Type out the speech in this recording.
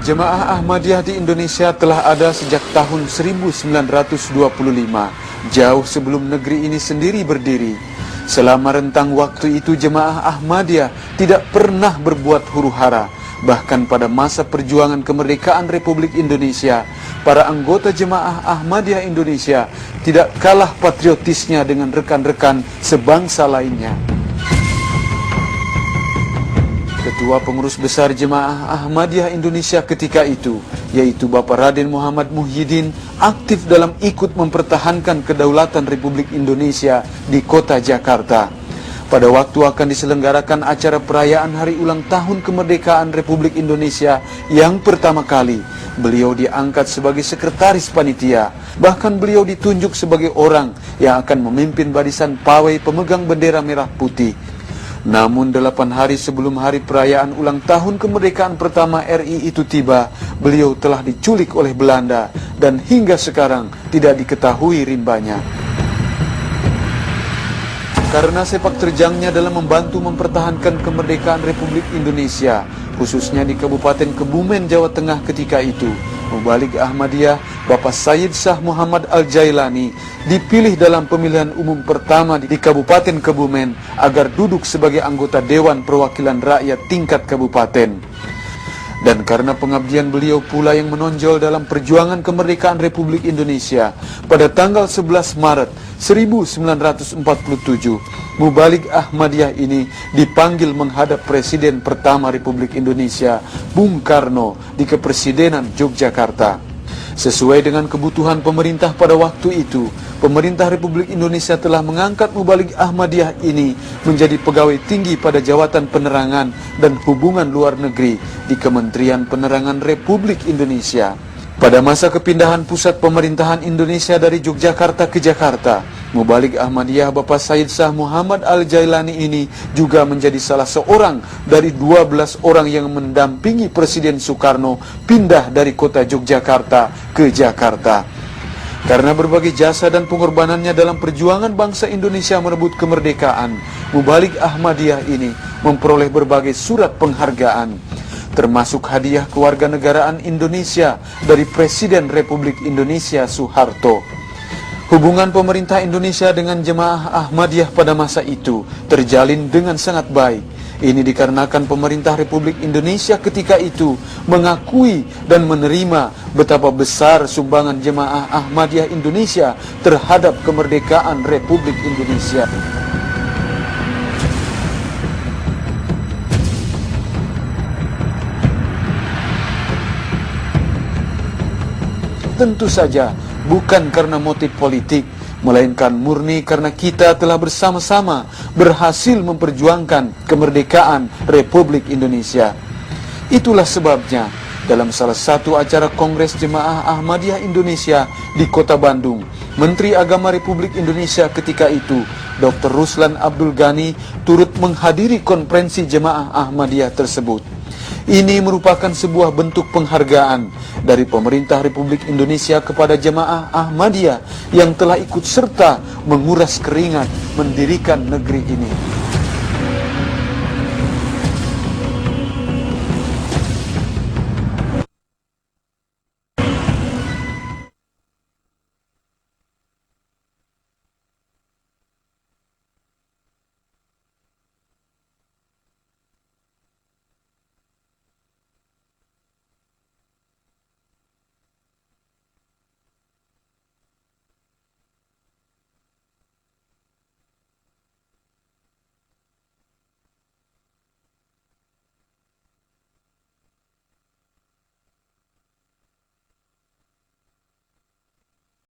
Jemaah Ahmadiyah di Indonesia telah ada sejak tahun 1925, jauh sebelum negeri ini sendiri berdiri. Selama rentang waktu itu jemaah Ahmadiyah tidak pernah berbuat huru-hara. Bahkan pada masa perjuangan kemerdekaan Republik Indonesia, para anggota jemaah Ahmadiyah Indonesia tidak kalah patriotisnya dengan rekan-rekan sebangsa lainnya. Ketua Pengurus Besar Jemaah Ahmadiyah Indonesia ketika itu, yaitu Bapak Raden Muhammad Muhyiddin, aktif dalam ikut mempertahankan kedaulatan Republik Indonesia di kota Jakarta. Pada waktu akan diselenggarakan acara perayaan hari ulang tahun kemerdekaan Republik Indonesia yang pertama kali, beliau diangkat sebagai sekretaris panitia. Bahkan beliau ditunjuk sebagai orang yang akan memimpin barisan pawai pemegang bendera merah putih. Namun 8 hari sebelum hari perayaan ulang tahun kemerdekaan pertama RI itu tiba, beliau telah diculik oleh Belanda dan hingga sekarang tidak diketahui rimbanya. Karena sepak terjangnya dalam membantu mempertahankan kemerdekaan Republik Indonesia, khususnya di Kabupaten Kebumen, Jawa Tengah ketika itu, Mubalik Ahmadiyah Bapak Sayyid Shah Muhammad Al-Jailani dipilih dalam pemilihan umum pertama di Kabupaten Kebumen agar duduk sebagai anggota Dewan Perwakilan Rakyat tingkat kabupaten. Dan karena pengabdian beliau pula yang menonjol dalam perjuangan kemerdekaan Republik Indonesia, pada tanggal 11 Maret 1947, Mubalik Ahmadiyah ini dipanggil menghadap Presiden pertama Republik Indonesia, Bung Karno, di Kepresidenan Yogyakarta. Sesuai dengan kebutuhan pemerintah pada waktu itu, pemerintah Republik Indonesia telah mengangkat Mubalik Ahmadiyah ini menjadi pegawai tinggi pada Jabatan Penerangan dan Hubungan Luar Negeri di Kementerian Penerangan Republik Indonesia. Pada masa kepindahan pusat pemerintahan Indonesia dari Yogyakarta ke Jakarta, Mubalik Ahmadiyah Bapak Sayyid Shah Muhammad Al-Jailani ini juga menjadi salah seorang dari 12 orang yang mendampingi Presiden Soekarno pindah dari kota Yogyakarta ke Jakarta. Karena berbagai jasa dan pengorbanannya dalam perjuangan bangsa Indonesia merebut kemerdekaan, Mubalik Ahmadiyah ini memperoleh berbagai surat penghargaan, termasuk hadiah kewarganegaraan Indonesia dari Presiden Republik Indonesia Soeharto. Hubungan pemerintah Indonesia dengan jemaah Ahmadiyah pada masa itu terjalin dengan sangat baik. Ini dikarenakan pemerintah Republik Indonesia ketika itu mengakui dan menerima betapa besar sumbangan jemaah Ahmadiyah Indonesia terhadap kemerdekaan Republik Indonesia. Tentu saja bukan karena motif politik, melainkan murni karena kita telah bersama-sama berhasil memperjuangkan kemerdekaan Republik Indonesia. Itulah sebabnya dalam salah satu acara Kongres Jemaah Ahmadiyah Indonesia di Kota Bandung, Menteri Agama Republik Indonesia ketika itu, Dr. Ruslan Abdul Ghani, turut menghadiri konferensi Jemaah Ahmadiyah tersebut. Ini merupakan sebuah bentuk penghargaan dari pemerintah Republik Indonesia kepada jemaah Ahmadiyah yang telah ikut serta menguras keringat mendirikan negeri ini.